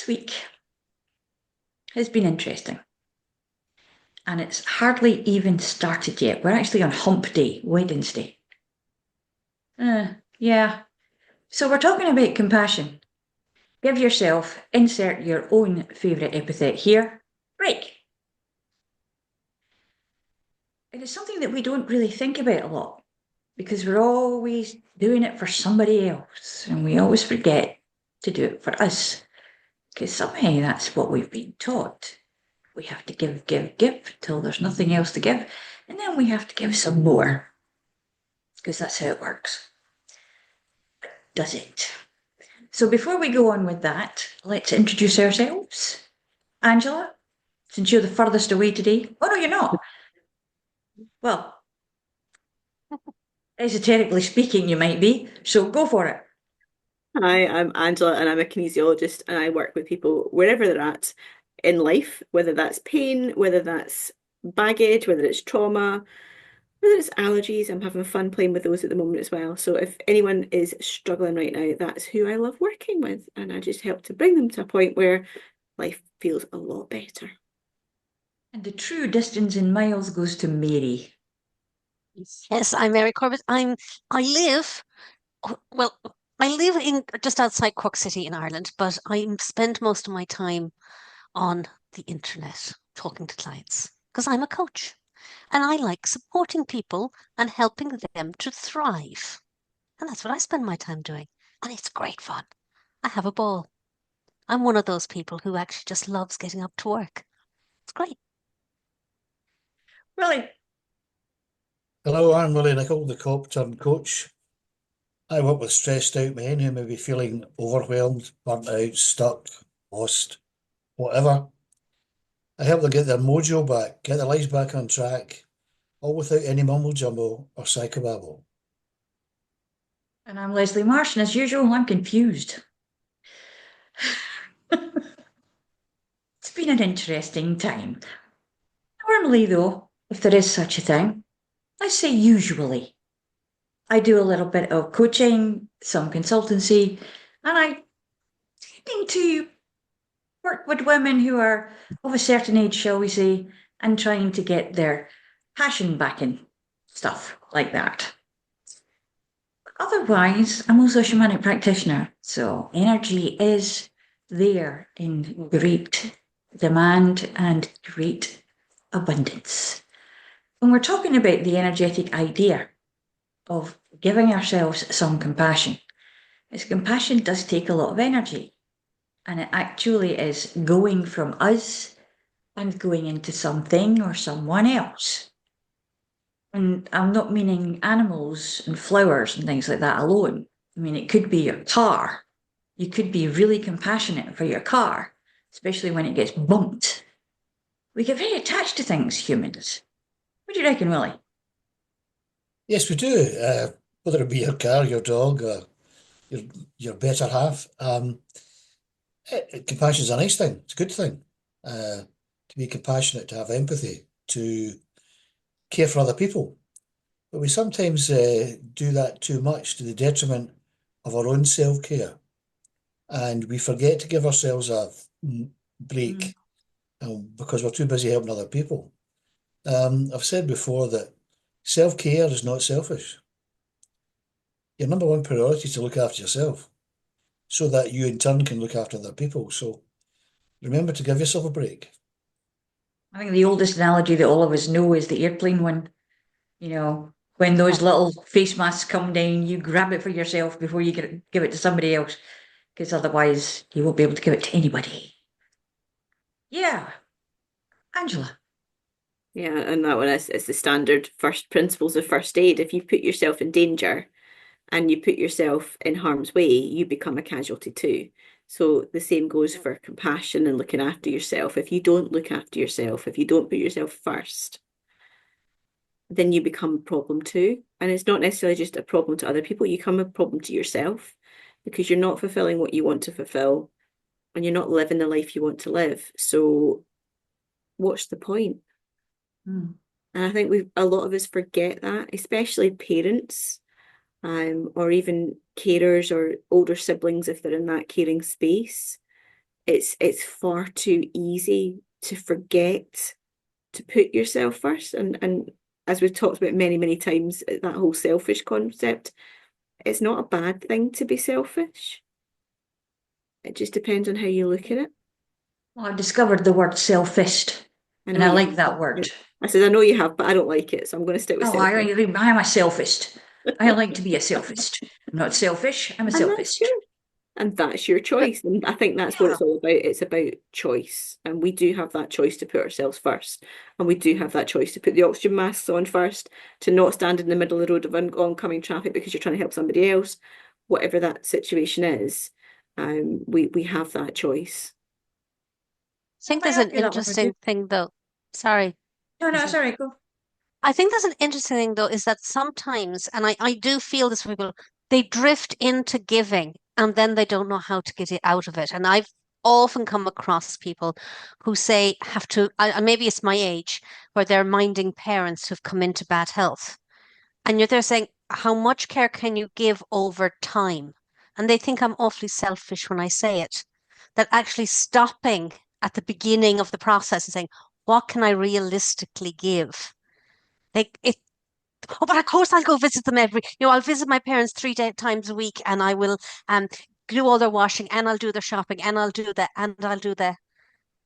This week has been interesting, and it's hardly even started yet. We're actually on hump day, Wednesday. Yeah. So we're talking about compassion. Give yourself, insert your own favourite epithet here, break. It is something that we don't really think about a lot because we're always doing it for somebody else, and we always forget to do it for us because somehow that's what we've been taught. We have to give, give, give till there's nothing else to give. And then we have to give some more because that's how it works. Does it? So before we go on with that, let's introduce ourselves. Angela, since you're the furthest away today. Oh, no, you're not. Well, esoterically speaking, you might be. So go for it. Hi, I'm Angela and I'm a kinesiologist and I work with people wherever they're at in life, whether that's pain, whether that's baggage, whether it's trauma, whether it's allergies. I'm having fun playing with those at the moment as well. So if anyone is struggling right now, that's who I love working with. And I just help to bring them to a point where life feels a lot better. And the true distance in miles goes to Mary. Yes, I'm Mary Corbett. I live well, I live in just outside Cork City in Ireland, but I spend most of my time on the internet talking to clients because I'm a coach and I like supporting people and helping them to thrive. And that's what I spend my time doing. And it's great fun. I have a ball. I'm one of those people who actually just loves getting up to work. It's great. Really? Hello, I'm Willie Nicol, the cop turned coach. I work with stressed out men who may be feeling overwhelmed, burnt out, stuck, lost, whatever. I help them get their mojo back, get their lives back on track, all without any mumble jumble or psychobabble. And I'm Leslie Marsh, and as usual, I'm confused. It's been an interesting time. Normally, though, if there is such a thing, let's say usually, I do a little bit of coaching, some consultancy, and I tend to work with women who are of a certain age, shall we say, and trying to get their passion back in stuff like that. Otherwise, I'm also a shamanic practitioner, so energy is there in great demand and great abundance. When we're talking about the energetic idea of giving ourselves some compassion, is compassion does take a lot of energy, and it actually is going from us and going into something or someone else. And I'm not meaning animals and flowers and things like that alone. I mean, it could be your car. You could be really compassionate for your car, especially when it gets bumped. We get very attached to things, humans. What do you reckon, Willie? Yes, we do. Whether it be your car, your dog, or your your better half. Compassion is a nice thing. It's a good thing. To be compassionate, to have empathy, to care for other people. But we sometimes do that too much to the detriment of our own self-care. And we forget to give ourselves a break because we're too busy helping other people. I've said before that self-care is not selfish. Your number one priority is to look after yourself so that you in turn can look after other people. So remember to give yourself a break. I think the oldest analogy that all of us know is the airplane one. You know, when those little face masks come down, you grab it for yourself before you give it to somebody else, because otherwise you won't be able to give it to anybody. Yeah, Angela. Yeah, and that one is the standard first principles of first aid. If you put yourself in danger and you put yourself in harm's way, you become a casualty too. So the same goes for compassion and looking after yourself. If you don't look after yourself, if you don't put yourself first, then you become a problem too. And it's not necessarily just a problem to other people, you become a problem to yourself because you're not fulfilling what you want to fulfill and you're not living the life you want to live. So what's the point? Mm. And I think a lot of us forget that, especially parents, or even carers or older siblings if they're in that caring space. it's far too easy to forget to put yourself first. And as we've talked about many, many times, that whole selfish concept, it's not a bad thing to be selfish. It just depends on how you look at it. Well, I've discovered the word selfist, I and know I you like have. that word. I said, I know you have, but I don't like it, so I'm going to stick with Oh, selfish. I'm a selfist. I like to be a selfist. I'm not selfish, I'm a And that's selfist. good. And that's your choice. And I think that's what Yeah. it's all about. It's about choice. And we do have that choice to put ourselves first. And we do have that choice to put the oxygen masks on first, to not stand in the middle of the road of oncoming traffic because you're trying to help somebody else. Whatever that situation is, we have that choice. I think I there's an argue that one with you. interesting thing though. Sorry. No, sorry, go. I think there's an interesting thing though, is that sometimes, and I do feel this with people, they drift into giving and then they don't know how to get it out of it. And I've often come across people who say have to, and maybe it's my age, where they're minding parents who've come into bad health. And you're there saying, how much care can you give over time? And they think I'm awfully selfish when I say it. That actually stopping at the beginning of the process and saying, what can I realistically give? Like it, oh, but of course I'll go visit them I'll visit my parents times a week and I will do all their washing and I'll do their shopping and I'll do that and I'll do that.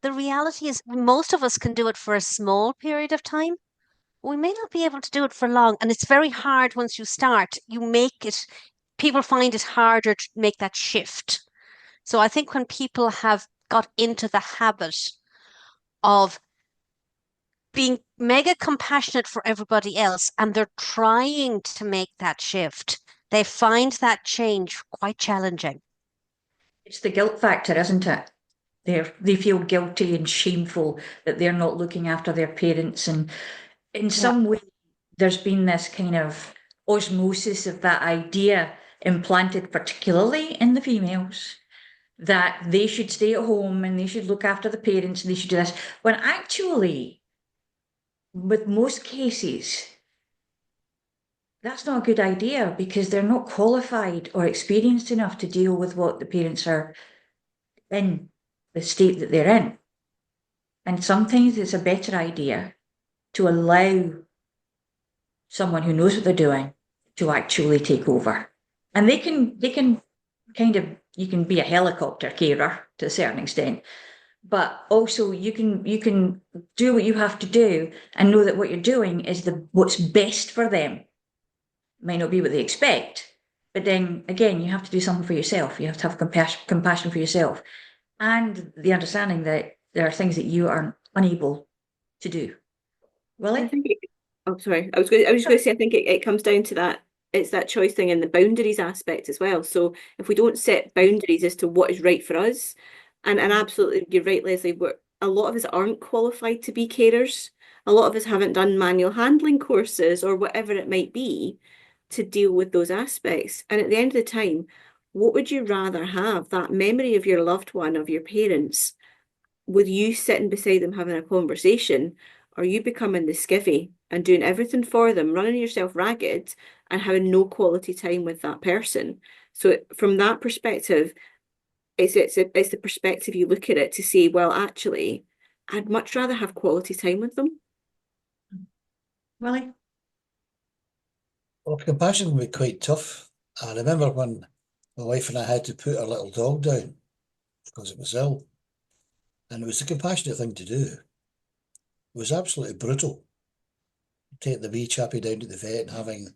The reality is most of us can do it for a small period of time. We may not be able to do it for long. And it's very hard once you start. People find it harder to make that shift. So I think when people have got into the habit of being mega compassionate for everybody else and they're trying to make that shift, they find that change quite challenging. It's the guilt factor, isn't it? They feel guilty and shameful that they're not looking after their parents. And in some way, there's been this kind of osmosis of that idea implanted, particularly in the females, that they should stay at home and they should look after the parents and they should do this. When actually, with most cases, that's not a good idea because they're not qualified or experienced enough to deal with what the parents are in, the state that they're in. And sometimes it's a better idea to allow someone who knows what they're doing to actually take over. And they can kind of, you can be a helicopter carer to a certain extent, but also you can do what you have to do and know that what you're doing is what's best for them. It might not be what they expect, but then again, you have to do something for yourself. You have to have compassion for yourself and the understanding that there are things that you are unable to do. I Willie? think oh, sorry. I was just going to say, I think it comes down to that. It's that choice thing and the boundaries aspect as well. So if we don't set boundaries as to what is right for us, and absolutely, you're right, Leslie, a lot of us aren't qualified to be carers. A lot of us haven't done manual handling courses or whatever it might be to deal with those aspects. And at the end of the time, what would you rather have? That memory of your loved one, of your parents, with you sitting beside them having a conversation, or you becoming the skivvy and doing everything for them, running yourself ragged and having no quality time with that person? So from that perspective, it's the perspective you look at it to say, well, actually, I'd much rather have quality time with them. Willie? Well, compassion can be quite tough. I remember when my wife and I had to put our little dog down because it was ill. And it was the compassionate thing to do. It was absolutely brutal. Taking the wee chappie down to the vet and having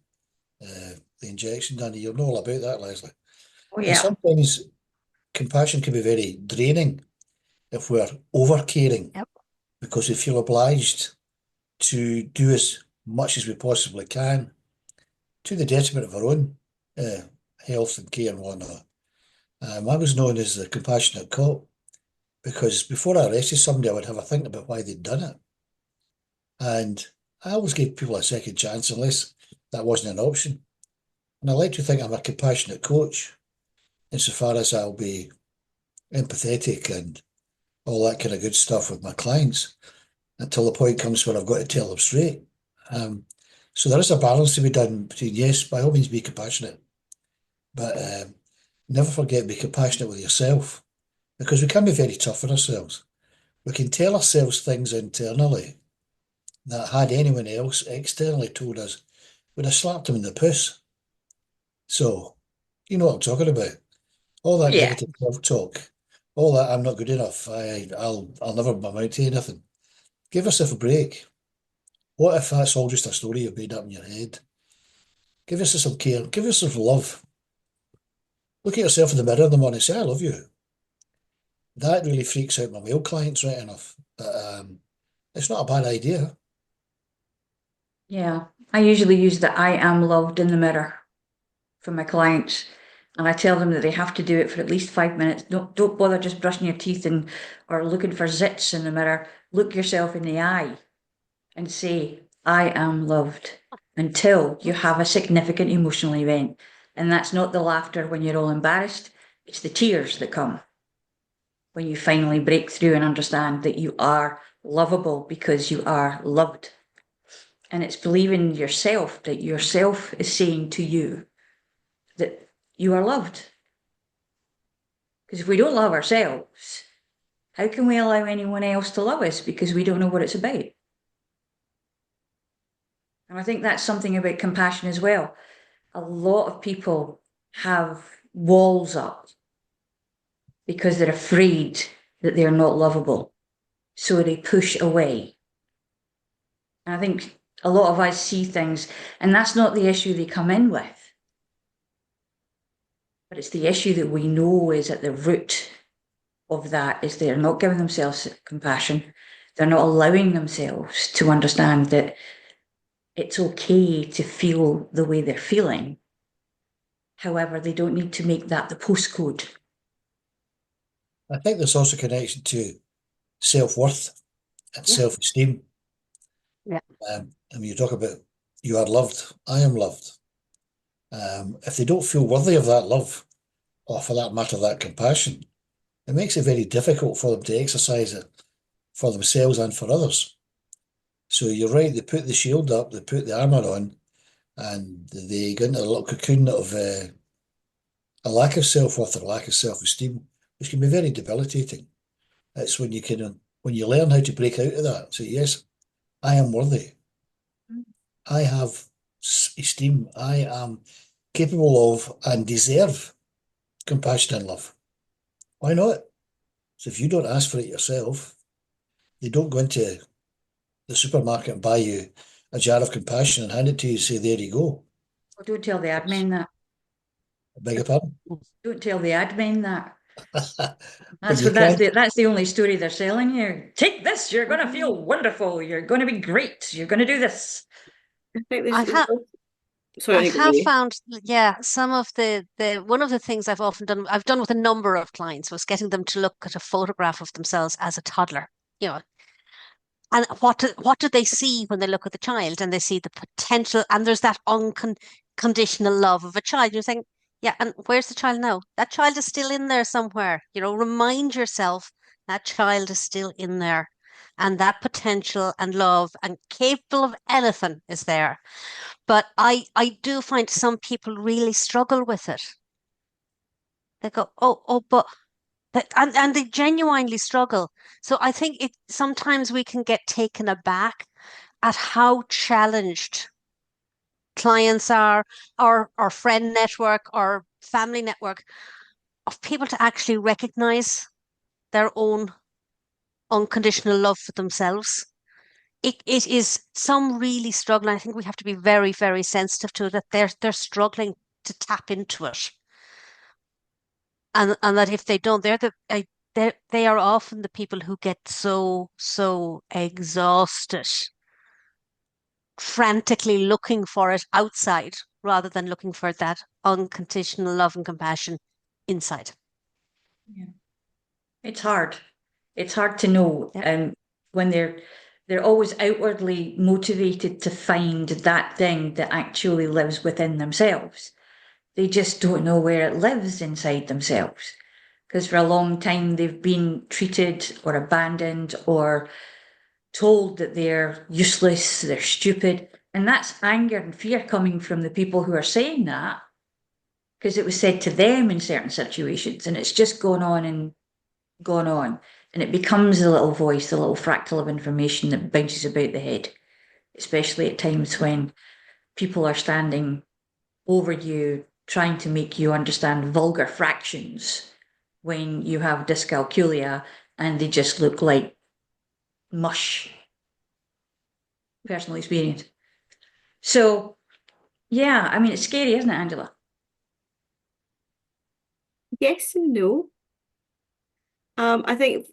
the injection done. You know all about that, Leslie. Oh, And yeah. sometimes compassion can be very draining if we're over caring, Yep. because we feel obliged to do as much as we possibly can to the detriment of our own health and care and whatnot. I was known as the compassionate cop because before I arrested somebody, I would have a think about why they'd done it. And I always gave people a second chance unless that wasn't an option. And I like to think I'm a compassionate coach insofar as I'll be empathetic and all that kind of good stuff with my clients until the point comes where I've got to tell them straight. So there is a balance to be done between, yes, by all means be compassionate, but never forget to be compassionate with yourself because we can be very tough on ourselves. We can tell ourselves things internally that had anyone else externally told us, would have slapped them in the puss. So, you know what I'm talking about. All that Yeah. negative self-talk, all that I'm not good enough, I'll never amount to anything. Give yourself a break. What if that's all just a story you've made up in your head? Give yourself some care. Give yourself love. Look at yourself in the mirror in the morning and say, I love you. That really freaks out my male clients right enough. But it's not a bad idea. Yeah. I usually use the I am loved in the mirror for my clients. And I tell them that they have to do it for at least 5 minutes. Don't bother just brushing your teeth and or looking for zits in the mirror. Look yourself in the eye and say, I am loved, until you have a significant emotional event. And that's not the laughter when you're all embarrassed, it's the tears that come when you finally break through and understand that you are lovable because you are loved. And it's believing yourself, that yourself is saying to you that you are loved. Because if we don't love ourselves, how can we allow anyone else to love us? Because we don't know what it's about. And I think that's something about compassion as well. A lot of people have walls up because they're afraid that they're not lovable. So they push away. And I think a lot of us see things, and that's not the issue they come in with. But it's the issue that we know is at the root of that, is they're not giving themselves compassion. They're not allowing themselves to understand that it's okay to feel the way they're feeling. However, they don't need to make that the postcode. I think there's also a connection to self-worth and Yeah. self-esteem. Yeah. And when you talk about you are loved, I am loved. If they don't feel worthy of that love, or for that matter, that compassion, it makes it very difficult for them to exercise it for themselves and for others. So you're right, they put the shield up, they put the armour on, and they go into a little cocoon of a lack of self-worth or a lack of self-esteem, which can be very debilitating. It's when when you learn how to break out of that, say, yes, I am worthy. I have esteem. I am capable of and deserve compassion and love. Why not? So if you don't ask for it yourself, they don't go into the supermarket and buy you a jar of compassion and hand it to you and say, there you go. Well, don't tell the admin that. I beg your pardon? Don't tell the admin that. But you can't. That's the only story they're selling you. Take this, you're gonna feel wonderful, you're gonna be great, you're gonna do this. I think I there's have sorry, I I think have Willie. found, yeah, some of the one of the things I've done with a number of clients was getting them to look at a photograph of themselves as a toddler. You know, and what do they see when they look at the child, and they see the potential, and there's that unconditional love of a child. You're saying, yeah, and where's the child now? That child is still in there somewhere. You know, remind yourself that child is still in there, and that potential and love and capable of anything is there. But I do find some people really struggle with it. They go, and they genuinely struggle. So I think it sometimes we can get taken aback at how challenged clients are, or our friend network, or family network, of people to actually recognize their own unconditional love for themselves. It is some really struggling. I think we have to be very, very sensitive to it, that they're struggling to tap into it. And that if they don't, they are often the people who get so exhausted, frantically looking for it outside rather than looking for that unconditional love and compassion inside. Yeah. It's hard. It's hard to know Yeah. when they're always outwardly motivated to find that thing that actually lives within themselves. They just don't know where it lives inside themselves. Because for a long time they've been treated or abandoned or told that they're useless, they're stupid. And that's anger and fear coming from the people who are saying that, because it was said to them in certain situations, and it's just gone on and gone on, and it becomes a little voice, a little fractal of information that bounces about the head, especially at times when people are standing over you trying to make you understand vulgar fractions when you have dyscalculia and they just look like mush. Personal experience. So, yeah, I mean, it's scary, isn't it, Angela? Yes and no. I think,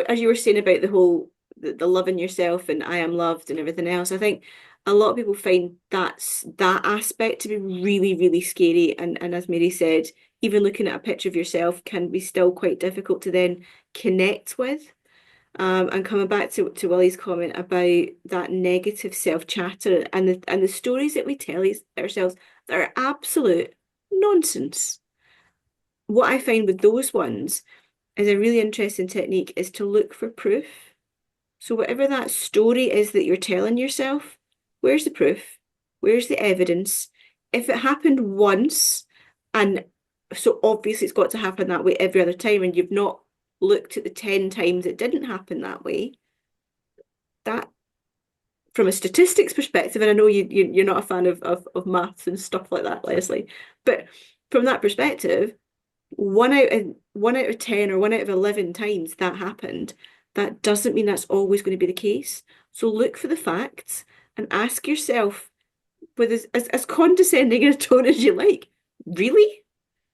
as you were saying about the whole the loving yourself and I am loved and everything else, I think a lot of people find that aspect to be really, really scary. And as Mary said, even looking at a picture of yourself can be still quite difficult to then connect with. And coming back to Willie's comment about that negative self-chatter and the stories that we tell ourselves that are absolute nonsense. What I find with those ones is a really interesting technique is to look for proof. So whatever that story is that you're telling yourself, where's the proof? Where's the evidence? If it happened once, and so obviously it's got to happen that way every other time, and you've not looked at the 10 times it didn't happen that way, that from a statistics perspective, and I know you're not a fan of maths and stuff like that, Leslie, but from that perspective, 1 out of 10 or 1 out of 11 times that happened, that doesn't mean that's always going to be the case. So look for the facts and ask yourself with as condescending a tone as you like, really?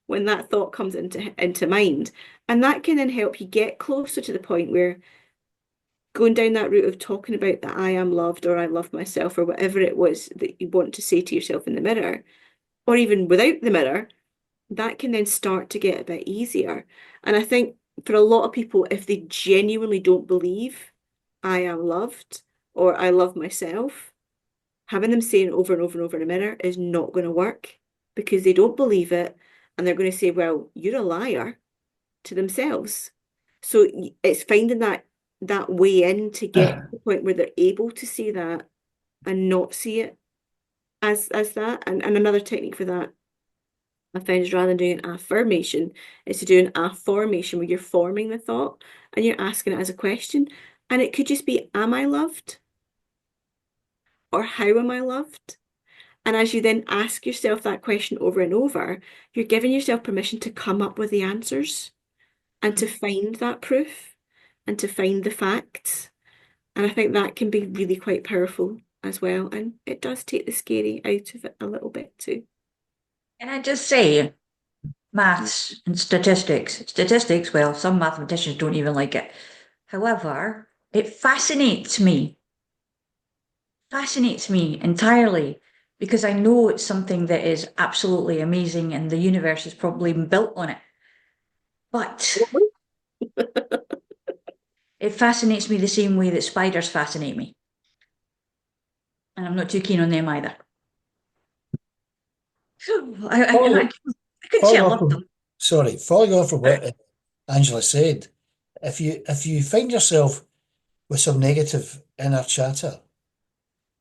When that thought comes into mind. And that can then help you get closer to the point where going down that route of talking about that I am loved or I love myself or whatever it was that you want to say to yourself in the mirror, or even without the mirror, that can then start to get a bit easier. And I think for a lot of people, if they genuinely don't believe I am loved or I love myself, having them saying over and over and over in a mirror is not going to work because they don't believe it and they're going to say, well, you're a liar to themselves. So it's finding that way in to get to the point where they're able to say that and not see it as that. And another technique for that I found is rather than doing an affirmation, is to do an affirmation where you're forming the thought and you're asking it as a question. And it could just be, am I loved? Or how am I loved? And as you then ask yourself that question over and over, you're giving yourself permission to come up with the answers and to find that proof and to find the facts. And I think that can be really quite powerful as well. And it does take the scary out of it a little bit too. Can I just say, maths and statistics, well, some mathematicians don't even like it. However, it fascinates me entirely because I know it's something that is absolutely amazing and the universe is probably built on it. But it fascinates me the same way that spiders fascinate me. And I'm not too keen on them either. I could say I love them. Following on from what Angela said, if you find yourself with some negative inner chatter,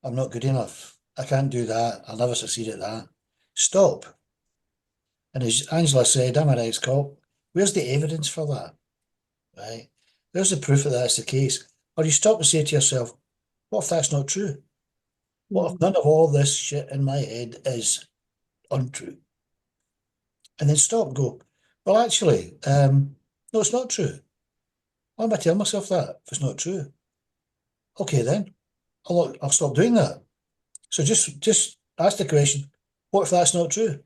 I'm not good enough, I can't do that, I'll never succeed at that, stop. And as Angela said, I'm an ex-cop, where's the evidence for that? Right? There's the proof that that's the case. Or you stop and say to yourself, what if that's not true? What if none of all this shit in my head is untrue? And then stop and go, well, actually, no, it's not true. Why am I telling myself that if it's not true? Okay, then I'll stop doing that. So just ask the question, what if that's not true?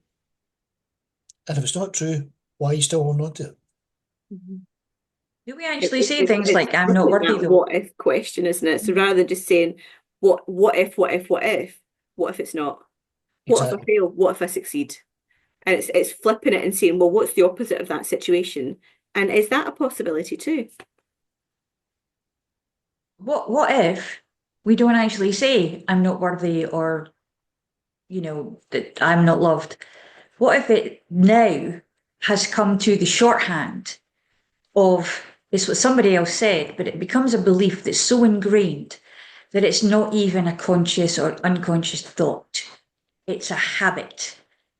And if it's not true, why are you still holding on to it? Do we actually say things like, I'm not It's worthy that though? what if question, isn't it? So rather than just saying, what if it's not? What if I Exactly. fail? What if I succeed? And it's flipping it and saying, well, what's the opposite of that situation? And is that a possibility too? What if we don't actually say I'm not worthy or that I'm not loved? What if it now has come to the shorthand of it's what somebody else said, but it becomes a belief that's so ingrained that it's not even a conscious or unconscious thought. It's a habit.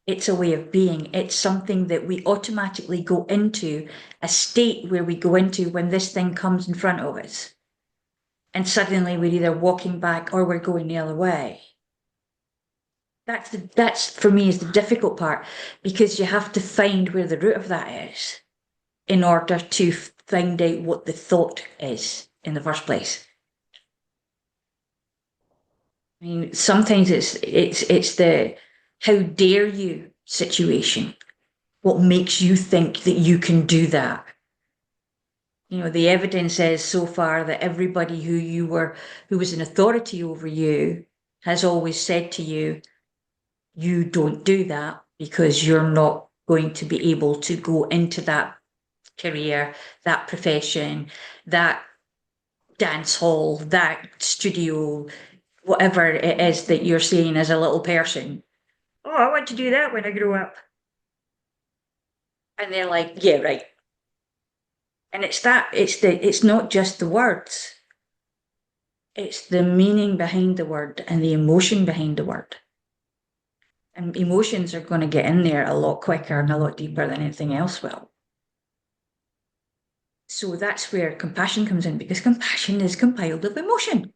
It's a way of being. It's something that we automatically go into, a state where we go into when this thing comes in front of us. And suddenly we're either walking back or we're going the other way. That's for me is the difficult part, because you have to find where the root of that is in order to find out what the thought is in the first place. I mean, sometimes it's the how dare you situation. What makes you think that you can do that? You know, the evidence is so far that everybody who was an authority over you has always said to you, you don't do that because you're not going to be able to go into that career, that profession, that dance hall, that studio, whatever it is that you're saying as a little person. Oh, I want to do that when I grow up. And they're like, yeah, right. And it's not just the words. It's the meaning behind the word and the emotion behind the word. And emotions are going to get in there a lot quicker and a lot deeper than anything else will. So that's where compassion comes in, because compassion is compiled of emotion.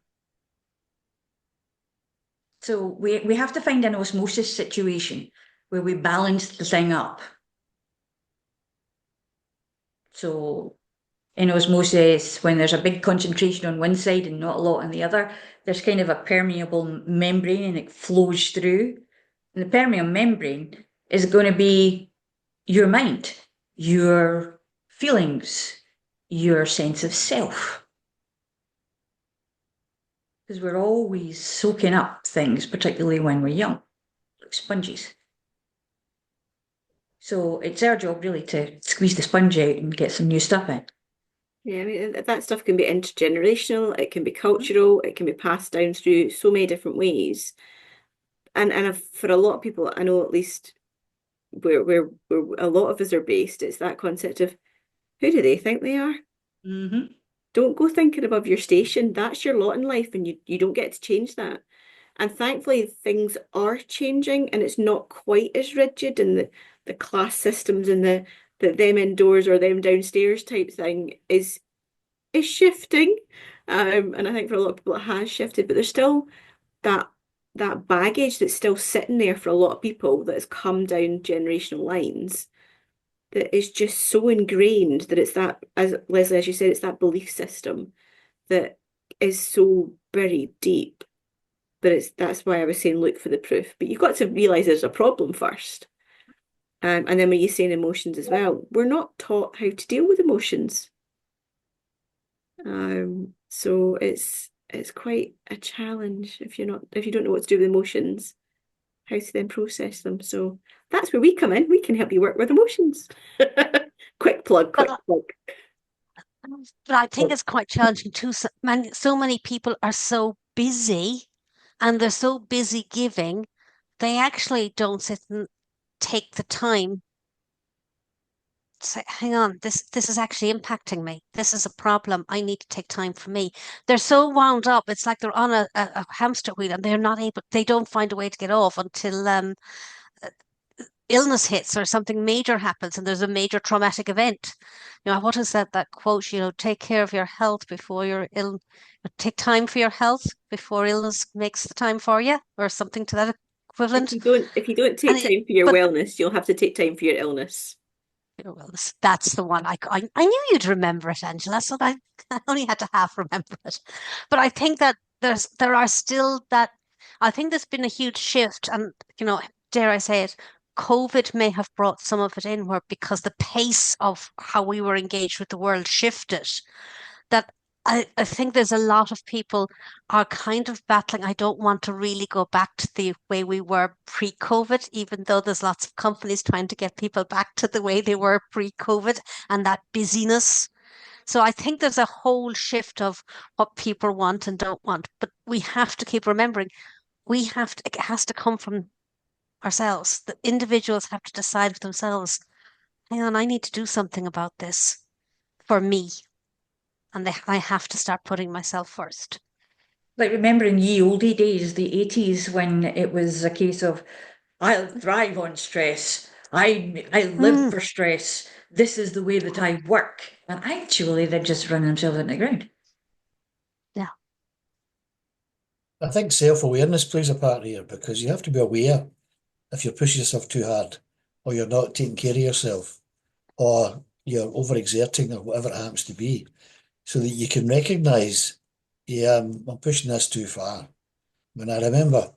So we have to find an osmosis situation where we balance the thing up. So in osmosis, when there's a big concentration on one side and not a lot on the other, there's kind of a permeable membrane and it flows through. And the permeable membrane is going to be your mind, your feelings, your sense of self. Because we're always soaking up things, particularly when we're young, like sponges. So it's our job really to squeeze the sponge out and get some new stuff in. Yeah, I mean, that stuff can be intergenerational, it can be cultural, it can be passed down through so many different ways. And for a lot of people, I know at least where a lot of us are based, it's that concept of who do they think they are? Mm-hmm. Don't go thinking above your station. That's your lot in life, and you don't get to change that. And thankfully, things are changing, and it's not quite as rigid, and the class systems and the them indoors or them downstairs type thing is shifting. And I think for a lot of people it has shifted, but there's still that baggage that's still sitting there for a lot of people that has come down generational lines that is just so ingrained that it's that, as Leslie, as you said, it's that belief system that is so buried deep. But that's why I was saying look for the proof. But you've got to realise there's a problem first. And then when you're saying emotions as well, we're not taught how to deal with emotions. So it's quite a challenge if you don't know what to do with emotions, how to then process them. So that's where we come in. We can help you work with emotions. Quick plug. But I think it's quite challenging too. So many people are so busy and they're so busy giving, they actually don't sit and take the time to say, hang on, this is actually impacting me. This is a problem. I need to take time for me. They're so wound up. It's like they're on a hamster wheel and they don't find a way to get off until illness hits or something major happens and there's a major traumatic event. You know, what is that quote, take care of your health before you're ill, take time for your health before illness makes the time for you, or something to that equivalent. If you don't take time for your wellness, you'll have to take time for your illness. Your wellness. That's the one. I knew you'd remember it, Angela, so I only had to half remember it. But I think that there are still that, I think there's been a huge shift, and dare I say it, COVID may have brought some of it in, where because the pace of how we were engaged with the world shifted, that I think there's a lot of people are kind of battling. I don't want to really go back to the way we were pre-COVID, even though there's lots of companies trying to get people back to the way they were pre-COVID and that busyness. So I think there's a whole shift of what people want and don't want. But we have to keep remembering, it has to come from ourselves. The individuals have to decide for themselves, hang on, I need to do something about this for me. And I have to start putting myself first. Like remembering ye olde days, the 80s, when it was a case of, I'll thrive on stress. I live for stress. This is the way that I work. And actually, they're just running themselves into the ground. Yeah. I think self-awareness plays a part here because you have to be aware if you're pushing yourself too hard or you're not taking care of yourself or you're overexerting or whatever it happens to be, so that you can recognise, yeah, I'm pushing this too far. When I remember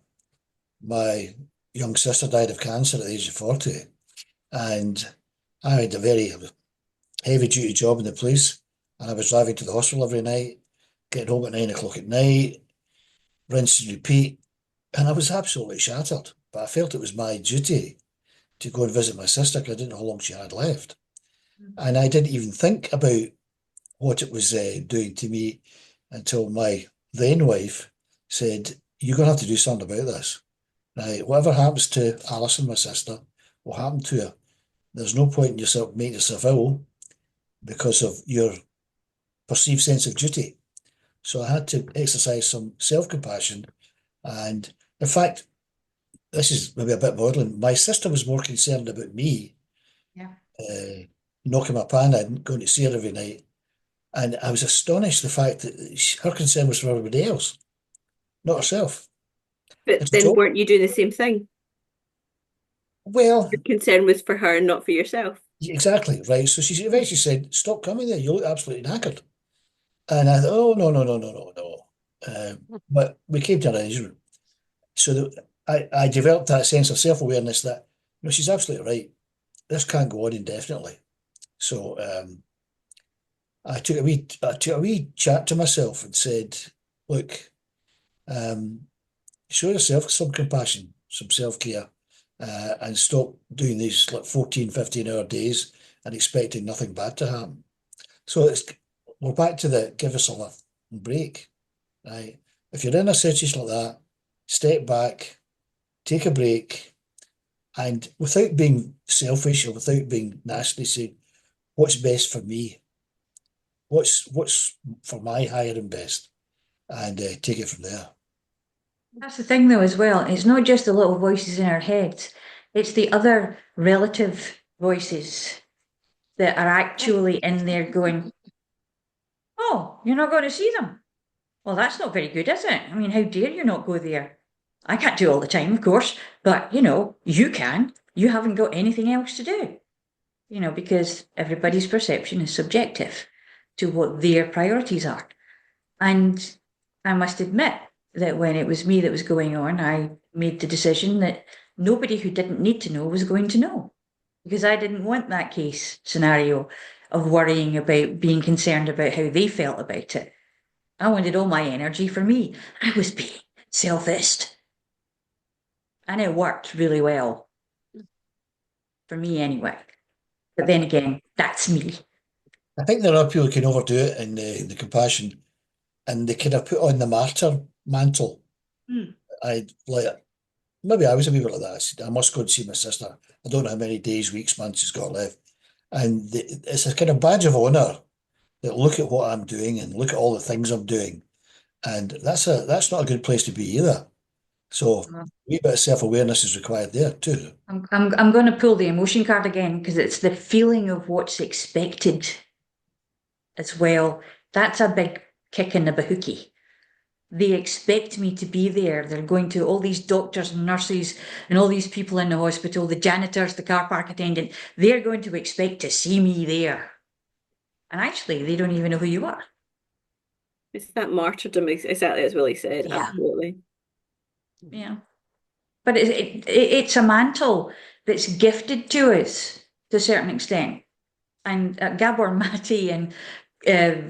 my young sister died of cancer at the age of 40, and I had a very heavy duty job in the police, and I was driving to the hospital every night, getting home at 9 o'clock at night, rinse and repeat, and I was absolutely shattered. But I felt it was my duty to go and visit my sister because I didn't know how long she had left. And I didn't even think about what it was doing to me until my then wife said, "You're going to have to do something about this. Right? Whatever happens to Alison, my sister, will happen to her. There's no point in yourself making yourself ill because of your perceived sense of duty." So I had to exercise some self-compassion. And in fact, this is maybe a bit maudlin. My sister was more concerned about me Yeah. knocking my pan in, going to see her every night. And I was astonished the fact that her concern was for everybody else, not herself. But It's then all, weren't you doing the same thing? well, Your concern was for her and not for yourself. exactly, right. So she eventually said, "Stop coming there. You look absolutely knackered." And I thought, "Oh, no, no, no, no, no, no." But we came to an arrangement. So that I developed that sense of self-awareness that, she's absolutely right. This can't go on indefinitely. So I took a wee chat to myself and said, "Look, show yourself some compassion, some self-care, and stop doing these like 14, 15-hour days and expecting nothing bad to happen." So we're back to the give yourself a break, right? If you're in a situation like that, step back, take a break, and without being selfish or without being nasty, say, "What's best for me? What's for my higher and best?" And take it from there. That's the thing, though, as well. It's not just the little voices in our heads, it's the other relative voices that are actually in there going, "Oh, you're not going to see them? Well, that's not very good, is it? I mean, how dare you not go there? I can't do all the time, of course, but you can. You haven't got anything else to do." Because everybody's perception is subjective to what their priorities are. And I must admit that when it was me that was going on, I made the decision that nobody who didn't need to know was going to know, because I didn't want that case scenario of worrying about being concerned about how they felt about it. I wanted all my energy for me. I was being selfist. And it worked really well. For me, anyway. But then again, that's me. I think there are people who can overdo it in the compassion, and they kind of put on the martyr mantle. I like maybe I was a wee bit like that. I said, "I must go and see my sister. I don't know how many days, weeks, months she's got left." And it's a kind of badge of honour that look at what I'm doing and look at all the things I'm doing. And that's not a good place to be either. So a wee bit of self-awareness is required there too. I'm going to pull the emotion card again because it's the feeling of what's expected as well. That's a big kick in the bahookie. They expect me to be there. They're going to all these doctors and nurses and all these people in the hospital, the janitors, the car park attendant. They're going to expect to see me there. And actually, they don't even know who you are. It's that martyrdom, exactly as Willie said. Yeah. Absolutely. Yeah. But it's a mantle that's gifted to us to a certain extent. And Gabor Mate and Bessel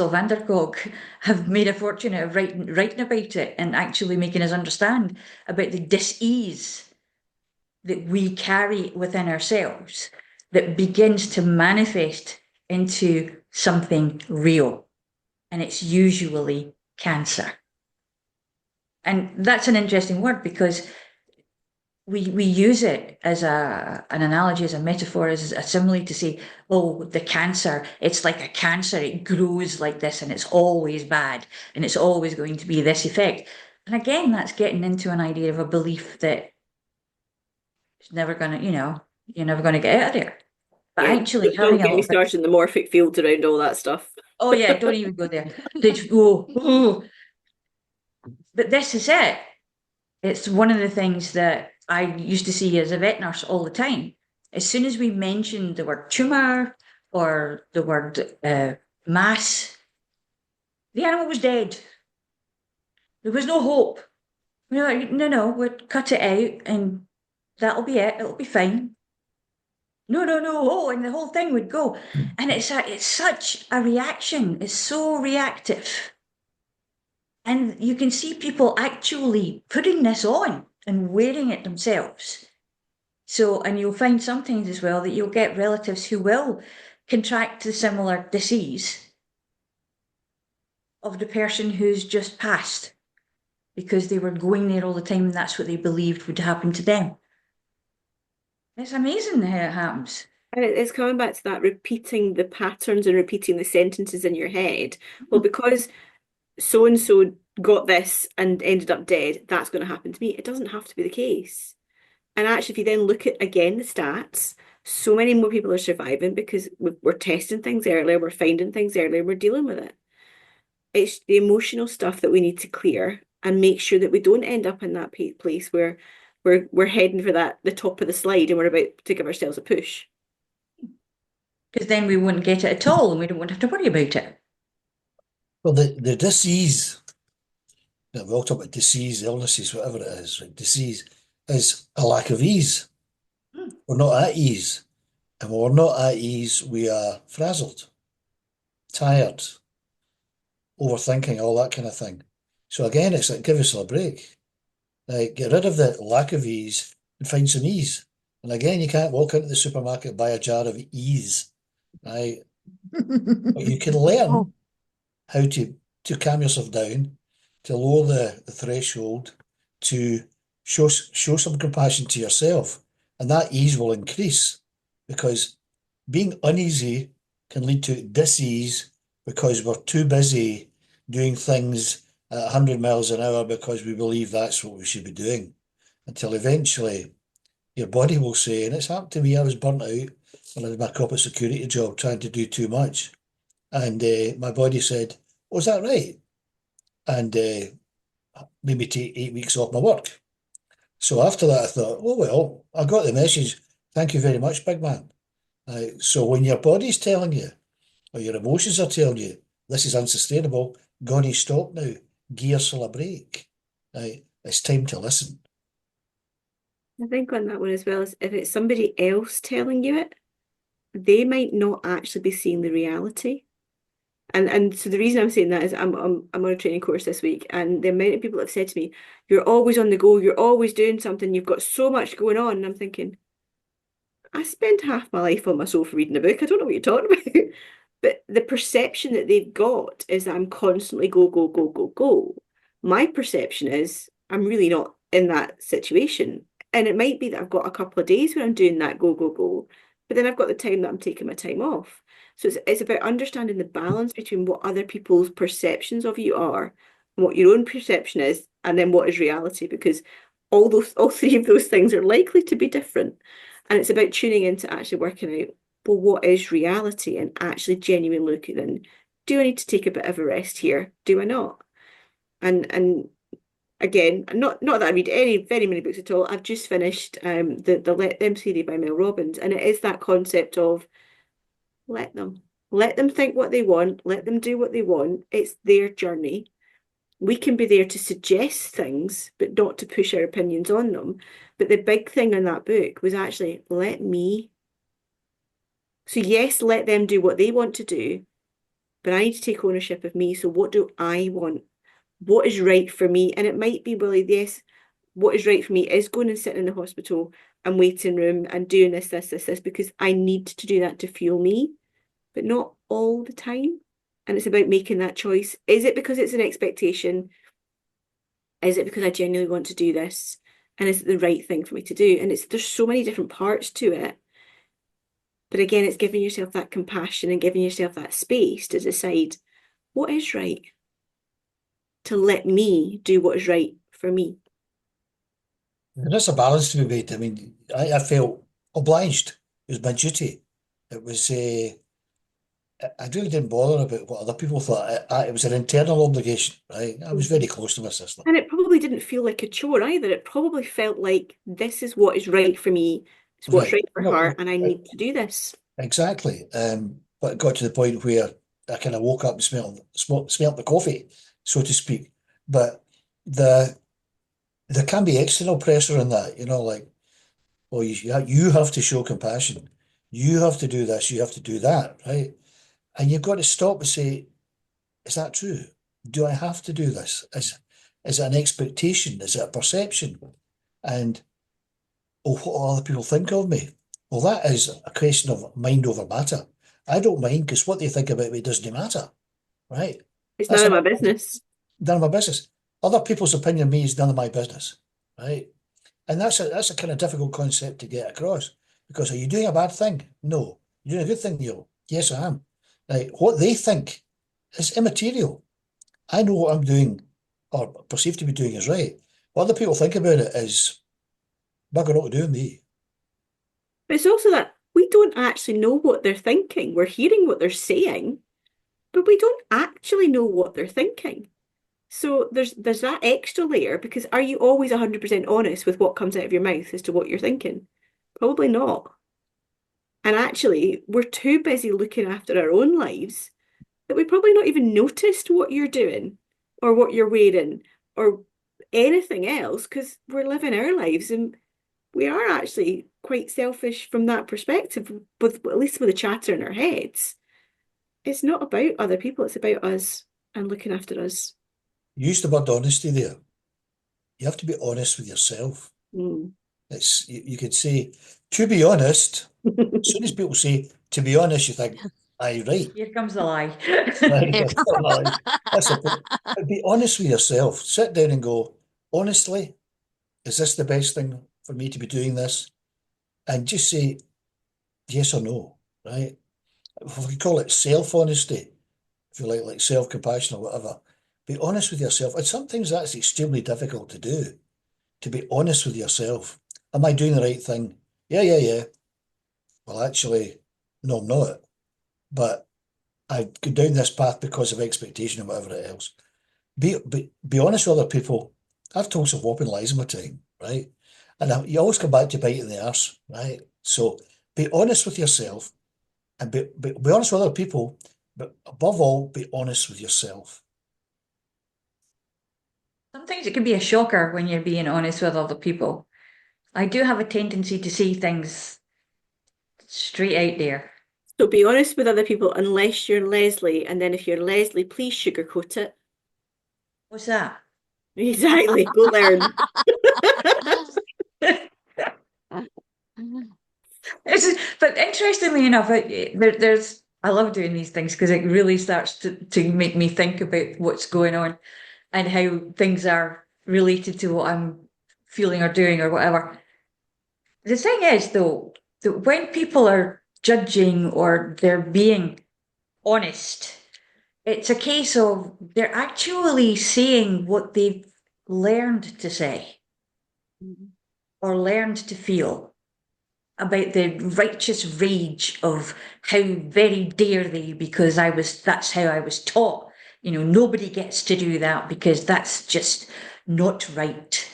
van der Kolk have made a fortune out of writing about it and actually making us understand about the dis-ease that we carry within ourselves that begins to manifest into something real. And it's usually cancer. And that's an interesting word because we use it as an analogy, as a metaphor, as a simile to say, "Oh, the cancer, it's like a cancer, it grows like this and it's always bad and it's always going to be this effect." And again, that's getting into an idea of a belief that It's never gonna, you're never gonna get out of there. But Yeah, actually don't having a get me little bit, started in the morphic fields around all that stuff. oh yeah, don't even go there. They just go, oh. But this is it. It's one of the things that I used to see as a vet nurse all the time. As soon as we mentioned the word tumor or the word mass, the animal was dead. There was no hope. We were like, no, we'll cut it out and that'll be it. It'll be fine. No, oh, and the whole thing would go. And it's such a reaction. It's so reactive. And you can see people actually putting this on and wearing it themselves. So, and you'll find sometimes as well that you'll get relatives who will contract the similar disease of the person who's just passed because they were going there all the time and that's what they believed would happen to them. It's amazing how it happens. And it's coming back to that repeating the patterns and repeating the sentences in your head. Well, because so and so got this and ended up dead, that's going to happen to me. It doesn't have to be the case. And actually, if you then look at again the stats, so many more people are surviving because we're testing things earlier, we're finding things earlier, we're dealing with it. It's the emotional stuff that we need to clear and make sure that we don't end up in that place where we're heading for the top of the slide and we're about to give ourselves a push. Because then we wouldn't get it at all and we don't have to worry about it. Well, the disease, we all talk about disease, illnesses, whatever it is, right? Disease is a lack of ease. We're not at ease. And when we're not at ease, we are frazzled, tired, overthinking, all that kind of thing. So again, it's like, give us a break. Like, get rid of the lack of ease and find some ease. And again, you can't walk into the supermarket and buy a jar of ease, right? But you can learn how to calm yourself down, to lower the threshold, to show some compassion to yourself. And that ease will increase because being uneasy can lead to dis-ease because we're too busy doing things at 100 miles an hour because we believe that's what we should be doing. Until eventually your body will say, and it's happened to me, I was burnt out when I did my corporate security job trying to do too much. And my body said, oh, is that right? And made me take 8 weeks off my work. So after that, I thought, oh, well, I got the message. Thank you very much, big man. So when your body's telling you, or your emotions are telling you, this is unsustainable, gonna stop now, gears for a break. It's time to listen. I think on that one as well is if it's somebody else telling you it, they might not actually be seeing the reality. And so the reason I'm saying that is I'm on a training course this week, and the amount of people have said to me, "You're always on the go. You're always doing something. You've got so much going on." And I'm thinking, I spend half my life on my sofa reading a book. I don't know what you're talking about. But the perception that they've got is that I'm constantly go, go, go, go, go. My perception is I'm really not in that situation. And it might be that I've got a couple of days where I'm doing that go, go, go. But then I've got the time that I'm taking my time off. So it's about understanding the balance between what other people's perceptions of you are and what your own perception is, and then what is reality, because all three of those things are likely to be different. And it's about tuning into actually working out, well, what is reality, and actually genuinely looking in. Do I need to take a bit of a rest here? Do I not? And again, not that I read very many books at all. I've just finished the Let Them series by Mel Robbins, and it is that concept of let them think what they want, let them do what they want. It's their journey. We can be there to suggest things, but not to push our opinions on them. But the big thing in that book was actually let me. So yes, let them do what they want to do, but I need to take ownership of me. So what do I want? What is right for me? And it might be, Willie, yes, what is right for me is going and sitting in the hospital and waiting room and doing this, because I need to do that to fuel me, but not all the time. And it's about making that choice. Is it because it's an expectation? Is it because I genuinely want to do this? And is it the right thing for me to do? And there's so many different parts to it. But again, it's giving yourself that compassion and giving yourself that space to decide what is right, to let me do what is right for me. There's a balance to be made. I mean, I felt obliged. It was my duty. It was, I really didn't bother about what other people thought. It was an internal obligation, right? I was very close to my sister. And it probably didn't feel like a chore either. It probably felt like this is what is right for me. It's what's Right. right for No, her, and I need to do this. exactly. But it got to the point where I kind of woke up and smelt the coffee, so to speak. But the there can be external pressure in that, like, oh, you have to show compassion. You have to do this, you have to do that, right? And you've got to stop and say, is that true? Do I have to do this? Is it an expectation? Is it a perception? And oh, what will other people think of me? Well, that is a question of mind over matter. I don't mind because what they think about me doesn't matter, right? It's That's none of my another business. none of my business. Other people's opinion of me is none of my business, right? And that's a kind of difficult concept to get across because are you doing a bad thing? No. You're doing a good thing, Neil. Yes, I am. Right. What they think is immaterial. I know what I'm doing or perceive to be doing is right. What other people think about it is bugger all to do with me. But it's also that we don't actually know what they're thinking. We're hearing what they're saying, but we don't actually know what they're thinking. So there's that extra layer because are you always 100% honest with what comes out of your mouth as to what you're thinking? Probably not. And actually, we're too busy looking after our own lives that we probably not even noticed what you're doing or what you're wearing or anything else because we're living our lives and we are actually quite selfish from that perspective, with at least with the chatter in our heads. It's not about other people, it's about us and looking after us. Use the word honesty there. You have to be honest with yourself. Mm. You could say, to be honest, as soon as people say, to be honest, you think, aye, right. Here comes the lie. Right. Here That's the point. But be honest with yourself. Sit down and go, honestly, is this the best thing for me to be doing this? And just say yes or no, right? If we call it self-honesty, if you like self-compassion or whatever, be honest with yourself. And sometimes that's extremely difficult to do, to be honest with yourself. Am I doing the right thing? Yeah, yeah, yeah. Well, actually, no, I'm not. But I go down this path because of expectation or whatever else. Be honest with other people. I've told some whopping lies in my time, right? And you always come back to bite in the arse, right? So be honest with yourself and be honest with other people, but above all, be honest with yourself. Sometimes it can be a shocker when you're being honest with other people. I do have a tendency to see things straight out there. So be honest with other people unless you're Leslie, and then if you're Leslie, please sugarcoat it. What's that? Exactly. Go learn. But interestingly enough, I love doing these things because it really starts to make me think about what's going on and how things are related to what I'm feeling or doing or whatever. The thing is, though, that when people are judging or they're being honest, it's a case of they're actually saying what they've learned to say or learned to feel about the righteous rage of how very dare they because that's how I was taught. Nobody gets to do that because that's just not right.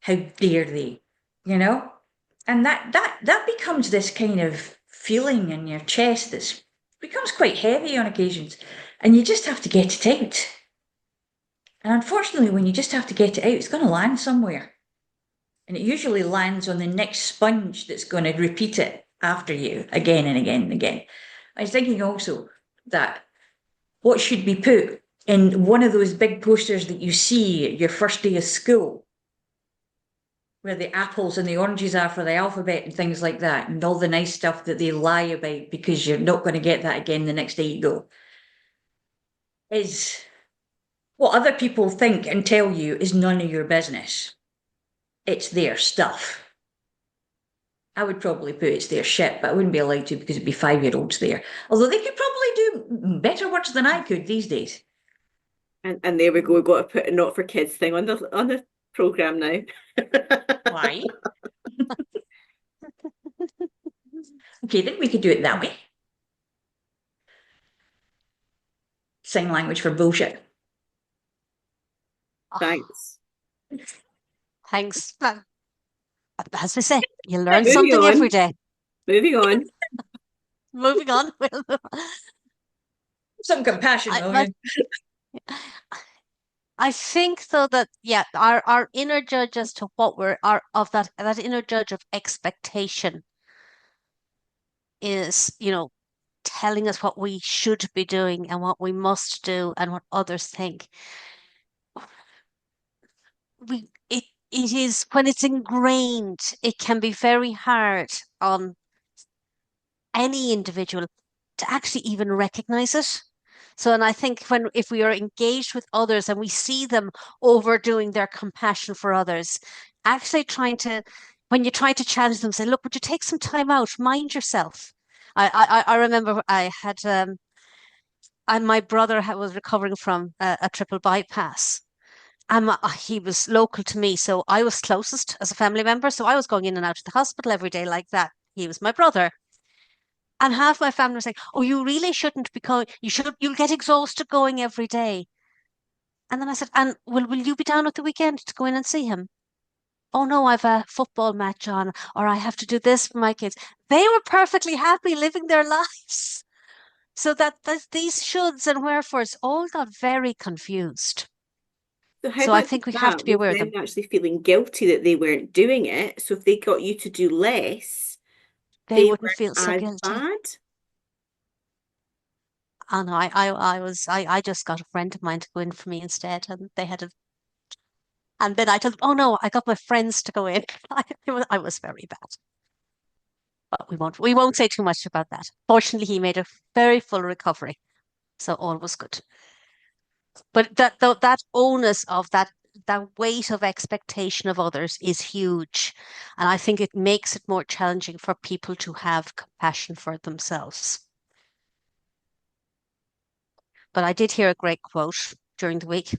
How dare they? You know? And that becomes this kind of feeling in your chest that becomes quite heavy on occasions. And you just have to get it out. And unfortunately, when you just have to get it out, it's going to land somewhere. And it usually lands on the next sponge that's going to repeat it after you again and again and again. I was thinking also that what should be put in one of those big posters that you see at your first day of school, where the apples and the oranges are for the alphabet and things like that, and all the nice stuff that they lie about because you're not going to get that again the next day you go, is what other people think and tell you is none of your business. It's their stuff. I would probably put it's their shit, but I wouldn't be allowed to because it'd be 5-year-olds there. Although they could probably do better words than I could these days. And there we go. We've got to put a not for kids thing on the program now. Why? Okay, then we could do it that way. Sign language for bullshit. Oh, Thanks. thanks. As we say, you learn Moving something every on. day. Moving on. Moving on. Some compassion, I, though. but I think though that our inner judge as to what we're of that inner judge of expectation is, telling us what we should be doing and what we must do and what others think. It is when it's ingrained, it can be very hard on any individual to actually even recognize it. So, and I think if we are engaged with others and we see them overdoing their compassion for others, actually when you try to challenge them, say, look, would you take some time out, mind yourself? I remember I had my brother was recovering from a triple bypass. And he was local to me, so I was closest as a family member. So I was going in and out of the hospital every day like that. He was my brother. And half my family was saying, "Oh, you really shouldn't be going. You'll get exhausted going every day." And then I said, "And will you be down at the weekend to go in and see him?" "Oh no, I've a football match on, or I have to do this for my kids." They were perfectly happy living their lives. So that these shoulds and wherefores all got very confused. So how So I about think we have to that be with aware of them them. actually feeling guilty that they weren't doing it? So if they got you to do less, They they wouldn't feel weren't so as guilty. bad. And I just got a friend of mine to go in for me instead, and and then I told them, "Oh no, I got my friends to go in." I was very bad, but we won't say too much about that. Fortunately, he made a very full recovery, so all was good. But that onus of that weight of expectation of others is huge, and I think it makes it more challenging for people to have compassion for themselves. But I did hear a great quote during the week: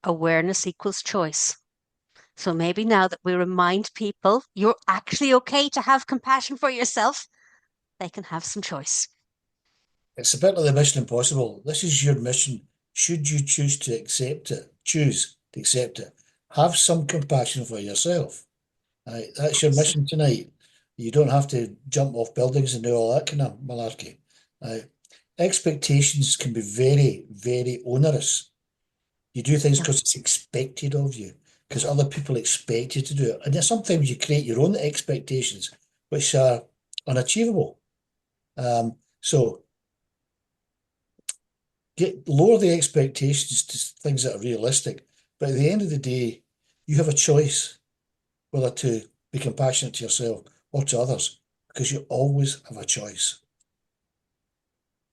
awareness equals choice. So maybe now that we remind people you're actually okay to have compassion for yourself, they can have some choice. It's a bit like the Mission Impossible. This is your mission. Should you choose to accept it, have some compassion for yourself. Right, that's your mission tonight. You don't have to jump off buildings and do all that kind of malarkey. Right. Expectations can be very, very onerous. You do things Yeah. because it's expected of you, because other people expect you to do it. And then sometimes you create your own expectations, which are unachievable. So lower the expectations to things that are realistic. But at the end of the day, you have a choice whether to be compassionate to yourself or to others, because you always have a choice.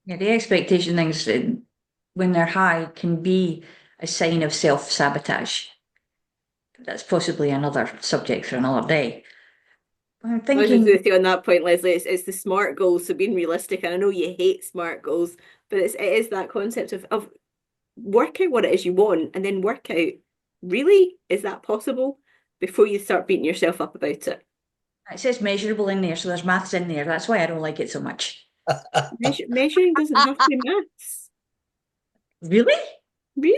Yeah, the expectation things, when they're high, can be a sign of self-sabotage. That's possibly another subject for another day. I'm I was just thinking, with you on that point, Leslie. It's the SMART goals, so being realistic. And I know you hate SMART goals, but it is that concept of work out what it is you want and then work out, really, is that possible before you start beating yourself up about it. it says measurable in there, so there's maths in there. That's why I don't like it so much. Measuring doesn't have to be maths. Really? Really?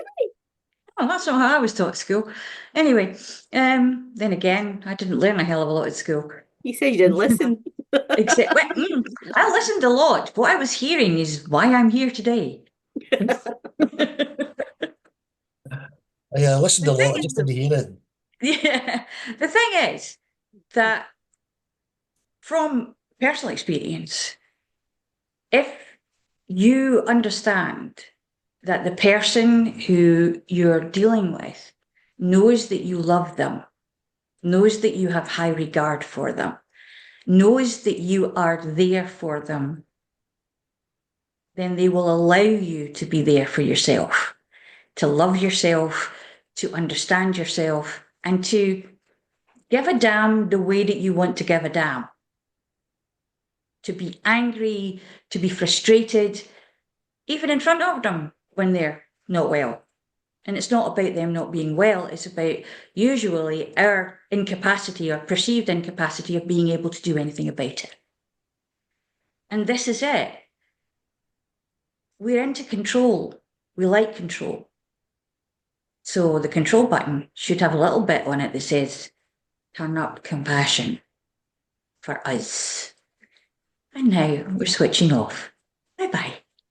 Oh, that's not how I was taught at school. Anyway, then again, I didn't learn a hell of a lot at school. You said you didn't listen. Except, well, I listened a lot. What I was hearing is why I'm here today. Yeah, I listened The a thing lot, I is, just didn't hear it. yeah, the thing is that from personal experience, if you understand that the person who you're dealing with knows that you love them, knows that you have high regard for them, knows that you are there for them, then they will allow you to be there for yourself, to love yourself, to understand yourself, and to give a damn the way that you want to give a damn. To be angry, to be frustrated, even in front of them when they're not well. And it's not about them not being well, it's about usually our incapacity or perceived incapacity of being able to do anything about it. And this is it. We're into control. We like control. So the control button should have a little bit on it that says, turn up compassion for us. And now we're switching off. Bye-bye.